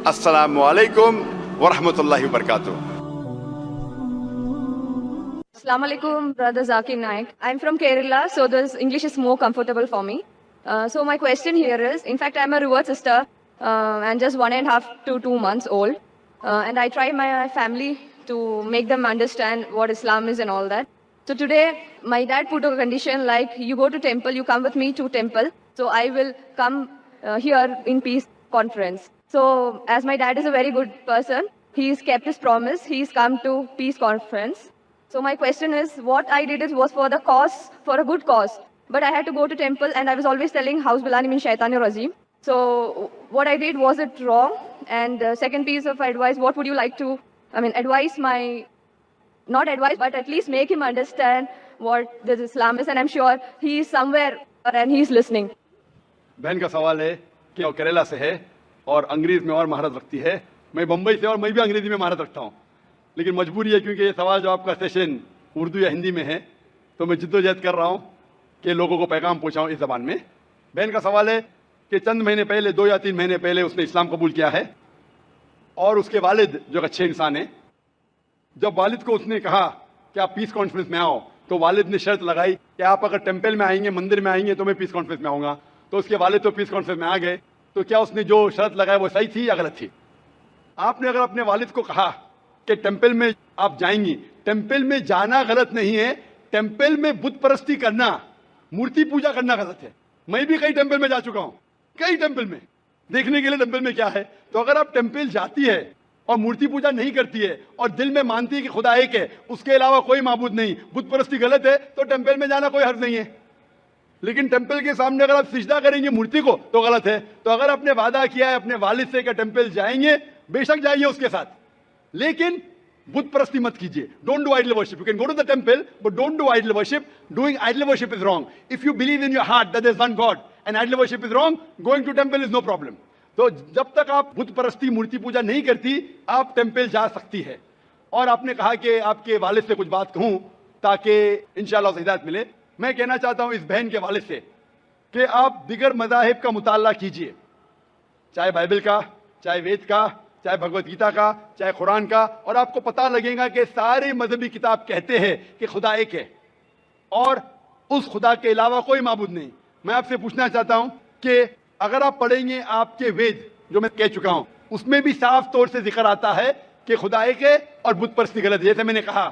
Assalamu alaikum wa rahmatullahi wa barakatuh. Assalamu alaikum, brother Zakir Naik. I'm from Kerala, so this English is more comfortable for me. So my question here is, in fact, I'm a revert sister and just 1.5 to 2 months old. And I try my family to make them understand what Islam is and all that. So today, my dad put a condition like, you go to temple, you come with me to temple. So I will come here in peace conference. So as my dad is a very good person, he's kept his promise. He's come to peace conference. So my question is, what I did was for the cause, for a good cause. But I had to go to temple and I was always telling, House Bilani min Shaitanir Rajim. So what I did, was it wrong? And second piece of advice, what would you like to, advise my, not advice, but at least make him understand what this Islam is. And I'm sure he's somewhere and he's listening. बहन का सवाल है कि वो केरला से है और अंग्रेज में और महारत रखती है। मैं बम्बई से और मैं भी अंग्रेजी में महारत रखता हूँ, लेकिन मजबूरी है क्योंकि ये सवाल जवाब का सेशन उर्दू या हिंदी में है, तो मैं जिद्दोजहद कर रहा हूँ कि लोगों को पैगाम पहुँचाऊँ इस ज़बान में। बहन का सवाल है कि चंद महीने पहले, 2 या 3 महीने पहले उसने इस्लाम कबूल किया है और उसके वालिद जो अच्छे इंसान हैं, जब वालिद को उसने कहा कि आप पीस कॉन्फ्रेंस में आओ, तो वालिद ने शर्त लगाई कि आप अगर टेम्पल में आएंगे, मंदिर में आएंगे, तो मैं पीस कॉन्फ्रेंस में आऊँगा। तो उसके वालिद तो पीस कॉन्फ्रेंस में आ गए। तो क्या उसने जो शर्त लगाई वो सही थी या गलत थी? आपने अगर अपने वालिद को कहा कि टेम्पल में आप जाएंगी, टेम्पल में जाना गलत नहीं है, टेम्पल में बुत परस्ती करना, मूर्ति पूजा करना गलत है। मैं भी कई टेम्पल में जा चुका हूँ, कई टेम्पल में, देखने के लिए टेम्पल में क्या है। तो अगर आप टेम्पल जाती है और मूर्ति पूजा नहीं करती है और दिल में मानती है कि खुदा एक है, उसके अलावा कोई माबूद नहीं, बुत परस्ती गलत है, तो टेम्पल में जाना कोई हर्ज नहीं है। लेकिन टेम्पल के सामने अगर आप सिजदा करेंगे मूर्ति को तो गलत है। तो अगर आपने वादा किया है अपने वालिद से कि टेम्पल जाएंगे, बेशक जाइए उसके साथ, लेकिन बुत परस्ती मत कीजिए। Don't do idol worship. You can go to the temple but don't do idol worship. Doing idol worship is wrong. If you believe in your heart that there is one god and idol worship is wrong, going to temple is no problem. तो जब तक आप बुत परस्ती, मूर्ति पूजा नहीं करती, आप temple जा सकती है। और आपने कहा कि आपके वालिद से कुछ बात कहूं ताकि इंशाअल्लाह हिदायत मिले। मैं कहना चाहता हूं इस बहन के वालिद से कि आप दिगर मज़ाहिब का मुताला कीजिए, चाहे बाइबल का, चाहे वेद का, चाहे भगवत गीता का, चाहे कुरान का, और आपको पता लगेगा कि सारे मजहबी किताब कहते हैं कि खुदा एक है और उस खुदा के अलावा कोई माबूद नहीं। मैं आपसे पूछना चाहता हूं कि अगर आप पढ़ेंगे आपके वेद, जो मैं कह चुका हूं, उसमें भी साफ तौर से जिक्र आता है कि खुदा एक है और बुत परस्ती गलत है। जैसे मैंने कहा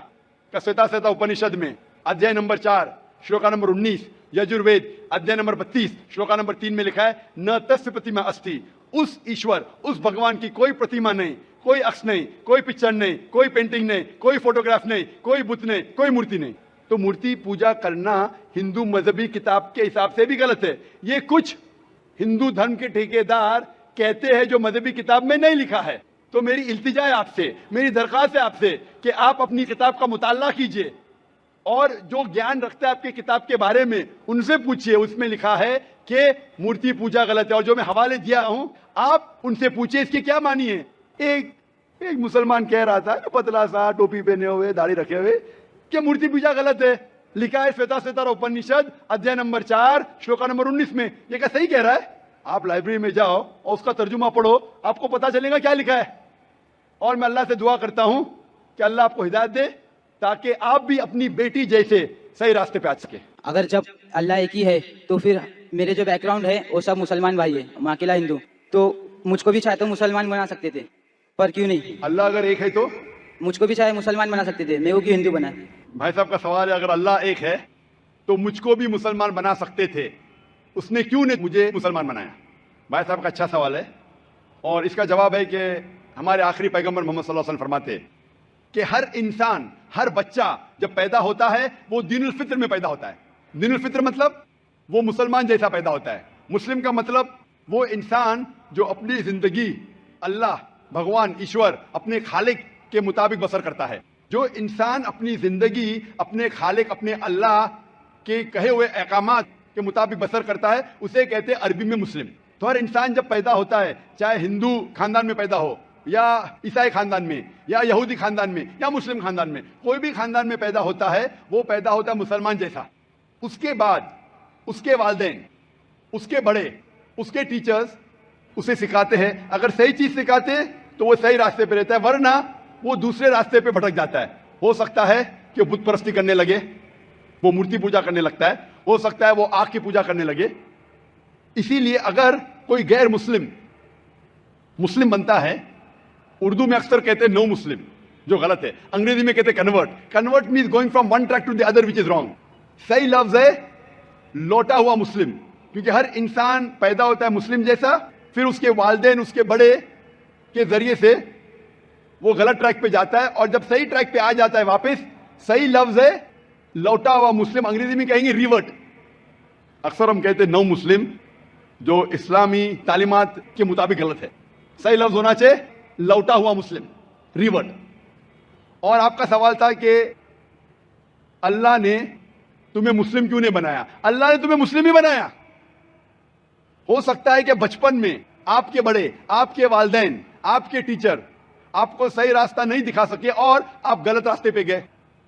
श्वेता उपनिषद में अध्याय नंबर 4 श्लोका नंबर 19, यजुर्वेद अध्याय नंबर 32 श्लोका नंबर 3 में लिखा है, न तस्य प्रतिमा अस्ति। उस ईश्वर, उस भगवान की कोई प्रतिमा नहीं, कोई अक्ष नहीं, कोई पिक्चर नहीं, कोई पेंटिंग नहीं, कोई फोटोग्राफ नहीं, कोई बुत नहीं, कोई मूर्ति नहीं। तो मूर्ति पूजा करना हिंदू मजहबी किताब के हिसाब से भी गलत है। ये कुछ हिंदू धर्म के ठेकेदार कहते हैं जो मजहबी किताब में नहीं लिखा है। तो मेरी इल्तिजा है आपसे, मेरी दरख्वास्त है आपसे कि आप अपनी किताब का मुताला कीजिए और जो ज्ञान रखते हैं आपकी किताब के बारे में उनसे पूछिए। उसमें लिखा है कि मूर्ति पूजा गलत है, और जो मैं हवाले दिया हूं आप उनसे पूछिए इसकी क्या मानी है। एक मुसलमान कह रहा था, पतला सा, टोपी पहने हुए, दाढ़ी रखे हुए, कि मूर्ति पूजा गलत है। लिखा है श्वेता उपनिषद अध्याय नंबर 4 श्लोका नंबर 19 में। ये क्या सही कह रहा है? आप लाइब्रेरी में जाओ और उसका तर्जुमा पढ़ो, आपको पता चलेगा क्या लिखा है। और मैं अल्लाह से दुआ करता हूं कि अल्लाह आपको हिदायत दे ताकि आप भी अपनी बेटी जैसे सही रास्ते पे आ सके। अगर जब अल्लाह एक ही है तो फिर मेरे जो बैकग्राउंड है वो सब मुसलमान भाई है, मैं अकेला हिंदू, तो मुझको भी चाहे तो मुसलमान बना सकते थे, पर क्यों नहीं? अल्लाह अगर एक है तो मुझको भी चाहे मुसलमान बना सकते थे, मैं वो क्यों हिंदू बना? भाई साहब का सवाल है, अगर अल्लाह एक है तो मुझको भी मुसलमान बना सकते थे, उसने क्यों नहीं मुझे मुसलमान बनाया? भाई साहब का अच्छा सवाल है और इसका जवाब है कि हमारे आखिरी पैगंबर मोहम्मद सल्लल्लाहु अलैहि वसल्लम फरमाते कि हर इंसान, हर बच्चा जब पैदा होता है वो दीनुल फित्र में पैदा होता है। दीनुल फित्र मतलब वो मुसलमान जैसा पैदा होता है। मुस्लिम का मतलब वो इंसान जो अपनी जिंदगी अल्लाह, भगवान, ईश्वर, अपने खालिक के मुताबिक बसर करता है। जो इंसान अपनी जिंदगी अपने खालिक, अपने अल्लाह के कहे हुए अहकामात के मुताबिक बसर करता है, उसे कहते हैं अरबी में मुस्लिम। तो हर इंसान जब पैदा होता है, चाहे हिंदू खानदान में पैदा हो या ईसाई खानदान में या यहूदी खानदान में या मुस्लिम खानदान में, कोई भी खानदान में पैदा होता है, वो पैदा होता है मुसलमान जैसा। उसके बाद उसके वालिदैन, उसके बड़े, उसके टीचर्स उसे सिखाते हैं, अगर सही चीज सिखाते तो वो सही रास्ते पे रहता है, वरना वो दूसरे रास्ते पे भटक जाता है। हो सकता है कि बुत परस्ती करने लगे, वो मूर्ति पूजा करने लगता है, हो सकता है वो आग की पूजा करने लगे। इसीलिए अगर कोई गैर मुस्लिम मुस्लिम बनता है, उर्दू में अक्सर कहते हैं नो मुस्लिम, जो गलत है, अंग्रेजी में कहते हैं convert. Convert means going from one track to the other, which is wrong. सही लफ्ज है लौटा हुआ मुस्लिम, क्योंकि हर इंसान पैदा होता है मुस्लिम जैसा, फिर उसके वालिदैन उसके बड़े के जरिए से वो गलत ट्रैक पे जाता है, और जब सही ट्रैक पे आ जाता है वापस, सही लफ्ज है लौटा हुआ मुस्लिम, अंग्रेजी में कहेंगे रिवर्ट। अक्सर हम कहते हैं नो मुस्लिम, जो इस्लामी तालीमात के मुताबिक गलत है। सही लफ्ज होना चाहिए लौटा हुआ मुस्लिम, रिवर्ट। और आपका सवाल था कि अल्लाह ने तुम्हें मुस्लिम क्यों नहीं बनाया? अल्लाह ने तुम्हें मुस्लिम ही बनाया। हो सकता है कि बचपन में आपके बड़े, आपके वालिदैन, आपके टीचर आपको सही रास्ता नहीं दिखा सके और आप गलत रास्ते पे गए,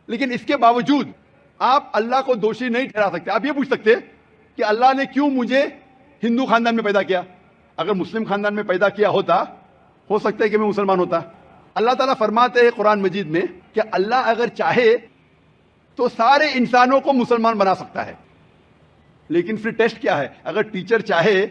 लेकिन इसके बावजूद आप अल्लाह को दोषी नहीं ठहरा सकते। आप ये पूछ सकते कि अल्लाह ने क्यों मुझे हिंदू खानदान में पैदा किया? अगर मुस्लिम खानदान में पैदा किया होता, हो सकता है कि मैं मुसलमान होता। अल्लाह ताला फरमाते हैं कुरान मजीद में कि अल्लाह अगर चाहे तो सारे इंसानों को मुसलमान बना सकता है, लेकिन फिर टेस्ट क्या है? अगर टीचर चाहे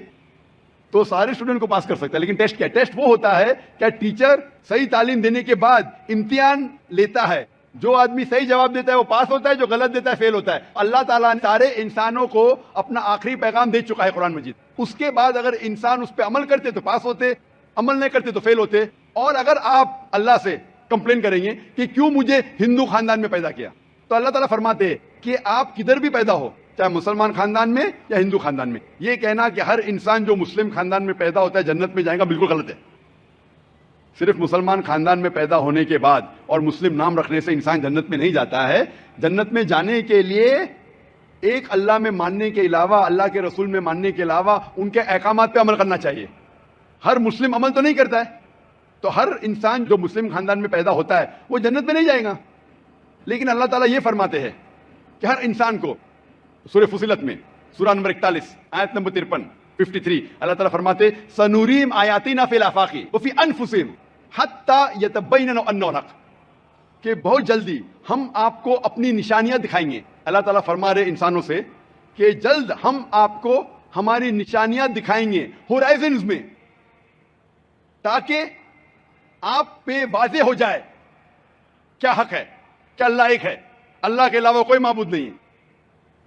तो सारे स्टूडेंट को पास कर सकता है, लेकिन टेस्ट क्या है? टेस्ट वो होता है क्या टीचर सही तालीम देने के बाद इम्तिहान लेता है, जो आदमी सही जवाब देता है वो पास होता है, जो गलत देता है फेल होता है। अल्लाह ताला ने सारे इंसानों को अपना आखिरी पैगाम दे चुका है कुरान मजीद। उसके बाद अगर इंसान उस पर अमल करते तो पास होते, अमल नहीं करते तो फेल होते। और अगर आप अल्लाह से कंप्लेन करेंगे कि क्यों मुझे हिंदू खानदान में पैदा किया, तो अल्लाह ताला फरमाते हैं कि आप किधर भी पैदा हो, चाहे मुसलमान खानदान में या हिंदू खानदान में, ये कहना कि हर इंसान जो मुस्लिम खानदान में पैदा होता है जन्नत में जाएगा, बिल्कुल गलत है। सिर्फ मुसलमान खानदान में पैदा होने के बाद और मुस्लिम नाम रखने से इंसान जन्नत में नहीं जाता है। जन्नत में जाने के लिए एक अल्लाह में मानने के अलावा, अल्लाह के रसूल में मानने के अलावा उनके अहकामात पे अमल करना चाहिए। हर मुस्लिम अमल तो नहीं करता है, तो हर इंसान जो मुस्लिम खानदान में पैदा होता है वो जन्नत में नहीं जाएगा। लेकिन अल्लाह ताला ये फरमाते हैं कि हर इंसान को, सूरह फुसिलत में सूरह नंबर 41 आयत नंबर 53 अल्लाह ताला फरमाते सनूरीम आयातिना फिल आफाकी व फी अनफुसिहिम हत्ता यतबय्यना अन्नहु हक, कि बहुत जल्दी हम आपको अपनी निशानियां दिखाएंगे। अल्लाह ताला फरमा रहे इंसानों से कि जल्द हम आपको हमारी निशानियां दिखाएंगे होराइजन्स में, ताकि आप पे वाज़ेह हो जाए क्या हक है, क्या अल्लाह एक है, अल्लाह के अलावा कोई माबूद नहीं है।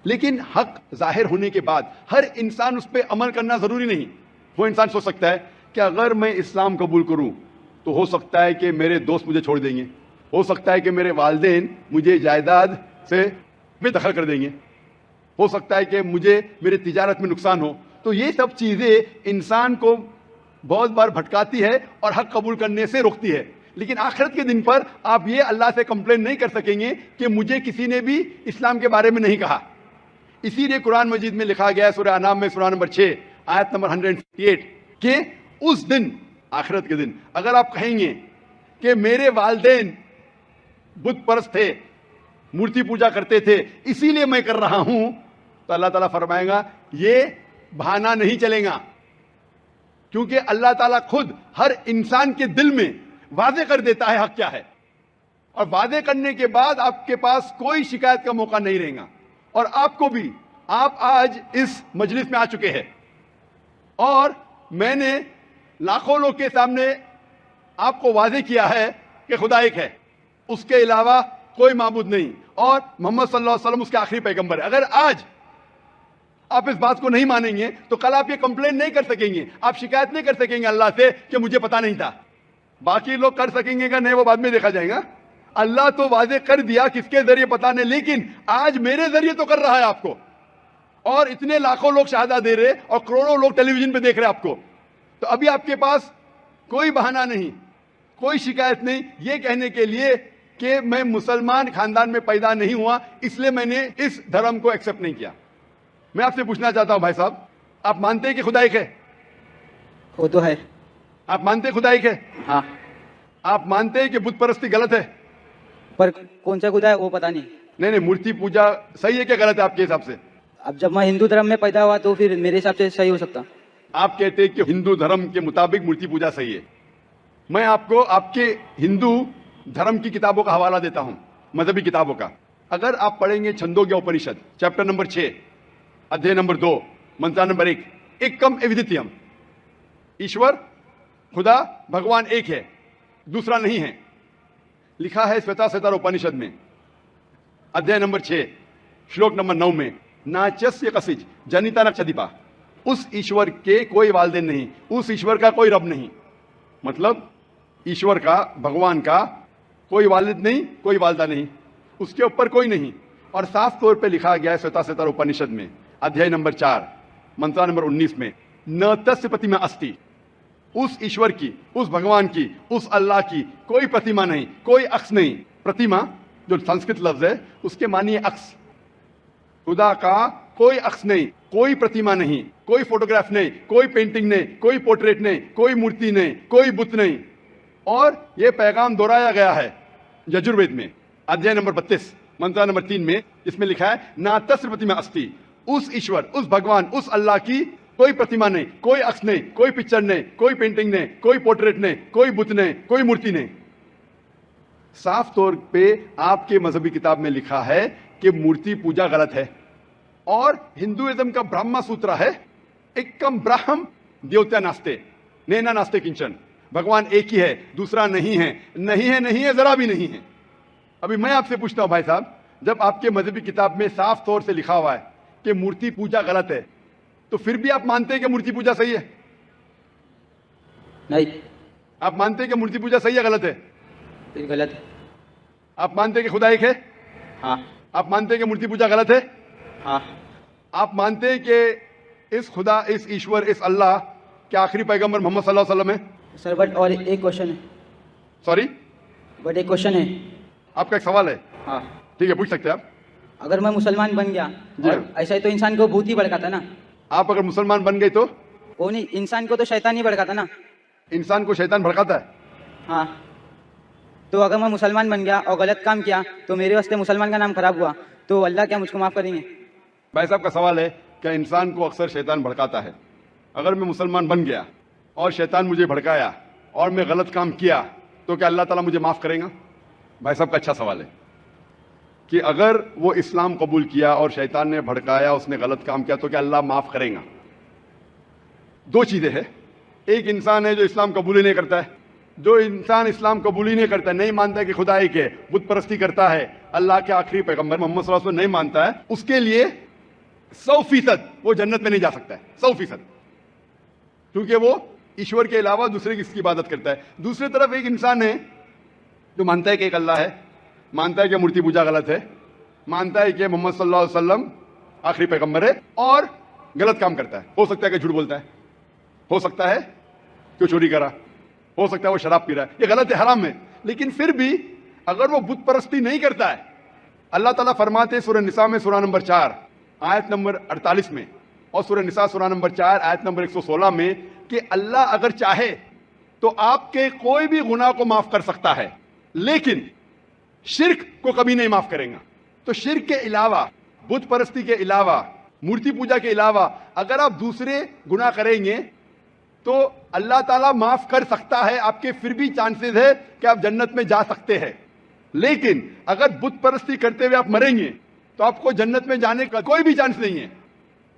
लेकिन हक जाहिर होने के बाद हर इंसान उस पर अमल करना जरूरी नहीं। वो इंसान सोच सकता है कि अगर मैं इस्लाम कबूल करूं तो हो सकता है कि मेरे दोस्त मुझे छोड़ देंगे, हो सकता है कि मेरे वालिदैन मुझे जायदाद से बेदखल कर देंगे, हो सकता है कि मुझे मेरे तिजारत में नुकसान हो। तो ये सब चीज़ें इंसान को बहुत बार भटकाती है और हक कबूल करने से रोकती है। लेकिन आखिरत के दिन पर आप ये अल्लाह से कंप्लेन नहीं कर सकेंगे कि मुझे किसी ने भी इस्लाम के बारे में नहीं कहा। इसीलिए कुरान मजीद में लिखा गया है सूरह अनाम में सूरह नंबर 6 आयत नंबर 158 कि उस दिन, आखिरत के दिन, अगर आप कहेंगे कि मेरे वालिदैन बुत परस्त थे, मूर्ति पूजा करते थे, इसीलिए मैं कर रहा हूं, तो अल्लाह ताला फरमाएगा ये बहाना नहीं चलेगा, क्योंकि अल्लाह ताला खुद हर इंसान के दिल में वादे कर देता है हक क्या है, और वादे करने के बाद आपके पास कोई शिकायत का मौका नहीं रहेगा। और आपको भी, आप आज इस मजलिस में आ चुके हैं और मैंने लाखों लोग के सामने आपको वादे किया है कि खुदा एक है, उसके अलावा कोई माबूद नहीं, और मोहम्मद सल्लल्लाहु अलैहि वसल्लम उसके आखिरी पैगंबर है। अगर आज आप इस बात को नहीं मानेंगे तो कल आप ये कंप्लेन नहीं कर सकेंगे, आप शिकायत नहीं कर सकेंगे अल्लाह से कि मुझे पता नहीं था। बाकी लोग कर सकेंगे कि नहीं, वो बाद में देखा जाएगा। अल्लाह तो वादे कर दिया किसके जरिए पता नहीं, लेकिन आज मेरे जरिए तो कर रहा है आपको, और इतने लाखों लोग शहादा दे रहे और करोड़ों लोग टेलीविजन पे देख रहे हैं आपको। तो अभी आपके पास कोई बहाना नहीं, कोई शिकायत नहीं ये कहने के लिए कि मैं मुसलमान खानदान में पैदा नहीं हुआ इसलिए मैंने इस धर्म को एक्सेप्ट नहीं किया। मैं आपसे पूछना चाहता हूं भाई साहब, आप मानते हैं कि खुदा एक है? वो तो है। आप मानते हैं खुदा एक है? हाँ। आप मानते हैं कि बुत परस्ती गलत है? पर कौन सा खुदा है वो पता नहीं। नहीं, मूर्ति पूजा सही है क्या गलत है आपके हिसाब से? अब जब मैं हिंदू धर्म में पैदा हुआ तो फिर मेरे हिसाब से सही हो सकता। آپ کہتے ہیں کہ ہندو دھرم کے مطابق مورتی پوجا صحیح ہے. میں آپ کو آپ کے ہندو دھرم کی کتابوں کا حوالہ دیتا ہوں, مذہبی کتابوں کا. اگر آپ پڑھیں گے چھندوگیا اپنشد چیپٹر نمبر 6 ادھیائے نمبر 2 منتر نمبر 1, ایکم ایودتیم, ایشور خدا بھگوان ایک ہے, دوسرا نہیں ہے. لکھا ہے سوتا سیتار اپنشد میں ادھیائے نمبر 6 شلوک نمبر 9 میں, ناچسیہ کسج جنیتا نکشدیپا, اس ایشور کے کوئی والدین نہیں, اس ایشور کا کوئی رب نہیں. مطلب ایشور کا, بھگوان کا کوئی والد نہیں, کوئی والدہ نہیں, اس کے اوپر کوئی نہیں. اور صاف طور پہ لکھا گیا ہے سوتا سیتار اپنشد میں ادھیائے نمبر 4 منتر نمبر 19 میں, ن تسیہ پرتیما استی, اس ایشور کی, اس بھگوان کی, اس اللہ کی کوئی پرتیما نہیں, کوئی عکس نہیں. پرتیما جو سنسکرت لفظ ہے اس کے معنی ہے عکس. خدا کا کوئی عکس نہیں, کوئی پرتیما نہیں, کوئی فوٹوگراف نہیں, کوئی پینٹنگ نہیں, کوئی پورٹریٹ نہیں, کوئی مورتی نہیں, کوئی بت نہیں. اور یہ پیغام دہرایا گیا ہے یجروید میں ادھیائے نمبر 32 منتر نمبر 3 میں, جس میں لکھا ہے نا تسیہ پرتیما استی, اس ایشور, اس بھگوان, اس اللہ کی کوئی پرتیما نہیں, کوئی عکس نہیں, کوئی پکچر نہیں, کوئی پینٹنگ نہیں, کوئی پورٹریٹ نہیں, کوئی بت نہیں, کوئی مورتی نہیں. صاف طور پہ آپ کے مذہبی کتاب میں لکھا ہے کہ مورتی پوجا غلط ہے. اور ہندوازم کا برہما سوترا ہے, ایکم براہم دیوتیا ناستے نینا ناستے کنچن, بھگوان ایک ہی ہے, دوسرا نہیں ہے, نہیں ہے, نہیں ہے, ذرا بھی نہیں ہے. ابھی میں آپ سے پوچھتا ہوں بھائی صاحب, جب آپ کے مذہبی کتاب میں صاف طور سے لکھا ہوا ہے کہ مورتی پوجا غلط ہے, تو پھر بھی آپ مانتے ہیں کہ مورتی پوجا صحیح ہے؟ نہیں. آپ مانتے ہیں کہ مورتی پوجا صحیح ہے غلط ہے؟ پھر غلط ہے. آپ مانتے ہیں کہ خدا ایک ہے؟ ہاں. آپ مانتے ہیں کہ مورتی پوجا غلط ہے؟ ہاں. آپ مانتے ہیں کہ اس خدا, اس ایشور, اس اللہ کے آخری پیغمبر محمد صلی اللہ علیہ وسلم ہے؟ سر بٹ اور ایک کوشچن ہے. سوری, بٹ ایک کوشچن ہے. آپ کا ایک سوال ہے؟ ہاں. ٹھیک ہے, پوچھ سکتے ہیں آپ. اگر میں مسلمان بن گیا, جی اور ایسا ہی تو انسان کو بھوت ہی بھڑکاتا نا. آپ اگر مسلمان بن گئے تو وہ نہیں, انسان کو تو شیطان ہی بھڑکاتا نا. انسان کو شیطان بھڑکاتا ہے. ہاں. تو اگر میں مسلمان بن گیا اور غلط کام کیا تو میرے واسطے مسلمان کا نام خراب ہوا, تو اللہ کیا مجھ کو معاف کریں گے؟ بھائی صاحب کا سوال ہے کہ انسان کو اکثر شیطان بھڑکاتا ہے. اگر میں مسلمان بن گیا اور شیطان مجھے بھڑکایا اور میں غلط کام کیا تو کیا اللہ تعالیٰ مجھے معاف کرے گا؟ بھائی صاحب کا اچھا سوال ہے کہ اگر وہ اسلام قبول کیا اور شیطان نے بھڑکایا, اس نے غلط کام کیا, تو کیا اللہ معاف کرے گا؟ دو چیزیں ہیں. ایک انسان ہے جو اسلام قبول ہی نہیں کرتا ہے. جو انسان اسلام قبول ہی نہیں کرتا ہے, نہیں مانتا ہے کہ خدا ایک ہے, بت پرستی کرتا ہے, اللہ کے آخری پیغمبر محمد صلی اللہ علیہ وسلم نہیں مانتا ہے, اس کے لیے 100% وہ جنت میں نہیں جا سکتا ہے. 100%, کیونکہ وہ ایشور کے علاوہ دوسرے کس کی عبادت کرتا ہے. دوسری طرف ایک انسان ہے جو مانتا ہے کہ ایک اللہ ہے, مانتا ہے کہ مورتی پوجا غلط ہے, مانتا ہے کہ محمد صلی اللہ علیہ وسلم آخری پیغمبر ہے, اور غلط کام کرتا ہے. ہو سکتا ہے کہ جھوٹ بولتا ہے, ہو سکتا ہے کہ چوری کرا, ہو سکتا ہے وہ شراب پی رہا ہے. یہ غلط ہے, حرام ہے. لیکن پھر بھی اگر وہ بت پرستی نہیں کرتا ہے, اللہ تعالیٰ فرماتے سورہ نساء میں سورہ نمبر 4 آیت نمبر 48 میں, اور سورہ نساء سورہ نمبر 4 آیت نمبر 116 میں, کہ اللہ اگر چاہے تو آپ کے کوئی بھی گناہ کو معاف کر سکتا ہے, لیکن شرک کو کبھی نہیں معاف کریں گا. تو شرک کے علاوہ, بت پرستی کے علاوہ, مورتی پوجا کے علاوہ اگر آپ دوسرے گناہ کریں گے تو اللہ تعالیٰ معاف کر سکتا ہے. آپ کے پھر بھی چانسز ہے کہ آپ جنت میں جا سکتے ہیں. لیکن اگر بت پرستی کرتے ہوئے آپ مریں گے تو آپ کو جنت میں جانے کا کوئی بھی چانس نہیں ہے.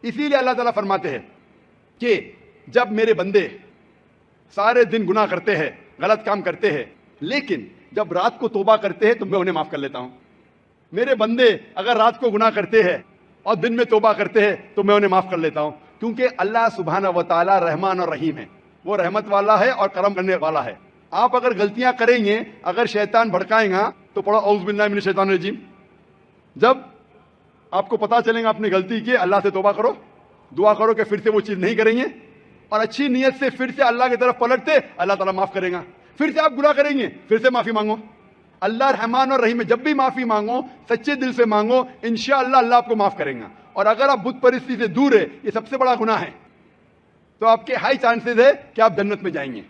اسی لیے اللہ تعالیٰ فرماتے ہیں کہ جب میرے بندے سارے دن گناہ کرتے ہیں, غلط کام کرتے ہیں, لیکن جب رات کو توبہ کرتے ہیں تو میں انہیں معاف کر لیتا ہوں. میرے بندے اگر رات کو گناہ کرتے ہیں اور دن میں توبہ کرتے ہیں تو میں انہیں معاف کر لیتا ہوں, کیونکہ اللہ سبحانہ و تعالیٰ رحمان اور رحیم ہے. وہ رحمت والا ہے اور کرم کرنے والا ہے. آپ اگر غلطیاں کریں گے, اگر شیطان بھڑکائیں گا تو پڑھو اعوذ باللہ من الشیطان الرجیم. جب آپ کو پتا چلے گا آپ نے غلطی کی, اللہ سے توبہ کرو, دعا کرو کہ پھر سے وہ چیز نہیں کریں گے, اور اچھی نیت سے پھر سے اللہ کی طرف پلٹتے, اللہ تعالیٰ معاف کرے گا. پھر سے آپ گناہ کریں گے, پھر سے معافی مانگو. اللہ رحمان اور رحیم ہے, جب بھی معافی مانگو سچے دل سے مانگو, انشاءاللہ اللہ آپ کو معاف کرے گا. اور اگر آپ بت پرستی سے دور ہے, یہ سب سے بڑا گناہ ہے, تو آپ کے ہائی چانسز ہے کہ آپ جنت میں جائیں گے.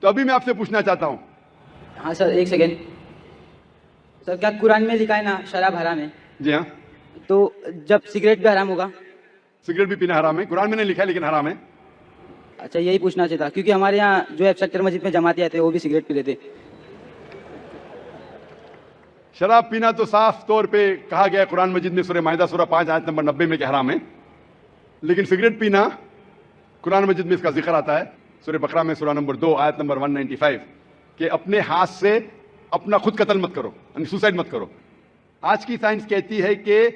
تو ابھی میں آپ سے پوچھنا چاہتا ہوں. ہاں سر, ایک سیکنڈ سر, کیا قرآن میں لکھا ہے نا شراب حرام ہے؟ جی ہاں, تو جب سگریٹ بھی حرام ہوگا؟ سگریٹ بھی پینا حرام ہے. قرآن میں نہیں لکھا ہے لیکن حرام ہے. اچھا یہی پوچھنا چاہتا کیونکہ ہمارے یہاں جو ایف سیکٹر مسجد میں جماعتیں آتے ہیں وہ بھی سگریٹ پی لیتے. شراب پینا تو صاف طور پہ کہا گیا ہے قرآن مجید میں سورہ مائدہ سورہ 5 آیت نمبر 90 میں کہ حرام ہے. لیکن سگریٹ پینا قرآن مجید میں اس کا ذکر آتا ہے سورہ بقرہ میں سورہ نمبر 2 آیت نمبر 195 کہ اپنے ہاتھ سے اپنا خود قتل مت کرو, یعنی سوسائڈ مت کرو. آج کی سائنس کہتی ہے کہ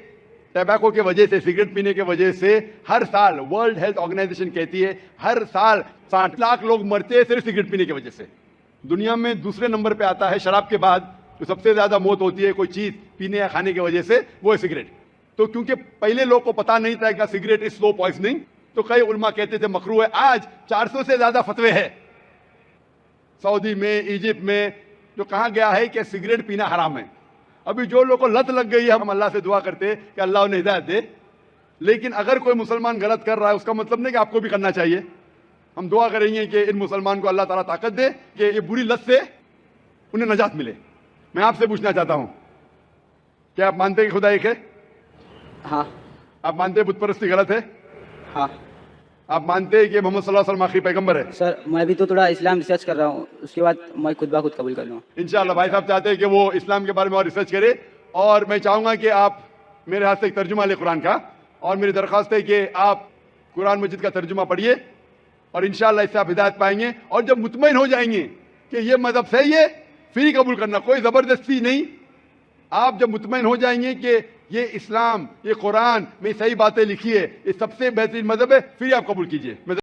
ٹیباکو کی وجہ سے, سگریٹ پینے کی وجہ سے ہر سال ورلڈ ہیلتھ آرگنائزیشن کہتی ہے ہر سال 60 لاکھ لوگ مرتے ہیں صرف سگریٹ پینے کی وجہ سے. دنیا میں دوسرے نمبر پہ آتا ہے شراب کے بعد جو سب سے زیادہ موت ہوتی ہے کوئی چیز پینے یا کھانے کی وجہ سے, وہ ہے سگریٹ. تو کیونکہ پہلے لوگ کو پتا نہیں تھا کہ سگریٹ از سلو پوائزننگ, تو کئی علماء کہتے تھے مکروہ ہے. آج 400 سے زیادہ فتوے ہیں سعودی میں, ایجپٹ میں, جو کہا گیا ہے کہ سگریٹ پینا حرام ہے. ابھی جو لوگوں کو لت لگ گئی ہے ہم اللہ سے دعا کرتے کہ اللہ انہیں ہدایت دے. لیکن اگر کوئی مسلمان غلط کر رہا ہے اس کا مطلب نہیں کہ آپ کو بھی کرنا چاہیے. ہم دعا کریں گے کہ ان مسلمان کو اللہ تعالیٰ طاقت دے کہ یہ بری لت سے انہیں نجات ملے. میں آپ سے پوچھنا چاہتا ہوں, کیا آپ مانتے ہیں کہ خدا ایک ہے؟ ہاں. آپ مانتے ہیں بت پرستی غلط ہے؟ ہاں. آپ مانتے ہیں کہ محمد صلی اللہ علیہ وسلم آخری پیغمبر ہے؟ سر میں بھی تو تھوڑا اسلام ریسرچ کر رہا ہوں, اس کے بعد میں خود بخود قبول کر لوں. انشاءاللہ بھائی صاحب چاہتے ہیں کہ وہ اسلام کے بارے میں اور ریسرچ کرے, اور میں چاہوں گا کہ آپ میرے ہاتھ سے ایک ترجمہ لیں قرآن کا, اور میری درخواست ہے کہ آپ قرآن مجید کا ترجمہ پڑھیے اور انشاءاللہ اس سے آپ ہدایت پائیں گے. اور جب مطمئن ہو جائیں گے کہ یہ مذہب صحیح ہے, فری قبول کرنا, کوئی زبردستی نہیں. آپ جب مطمئن ہو جائیں گے کہ یہ اسلام, یہ قرآن میں صحیح باتیں لکھی ہے, یہ سب سے بہترین مذہب ہے, پھر آپ قبول کیجیے.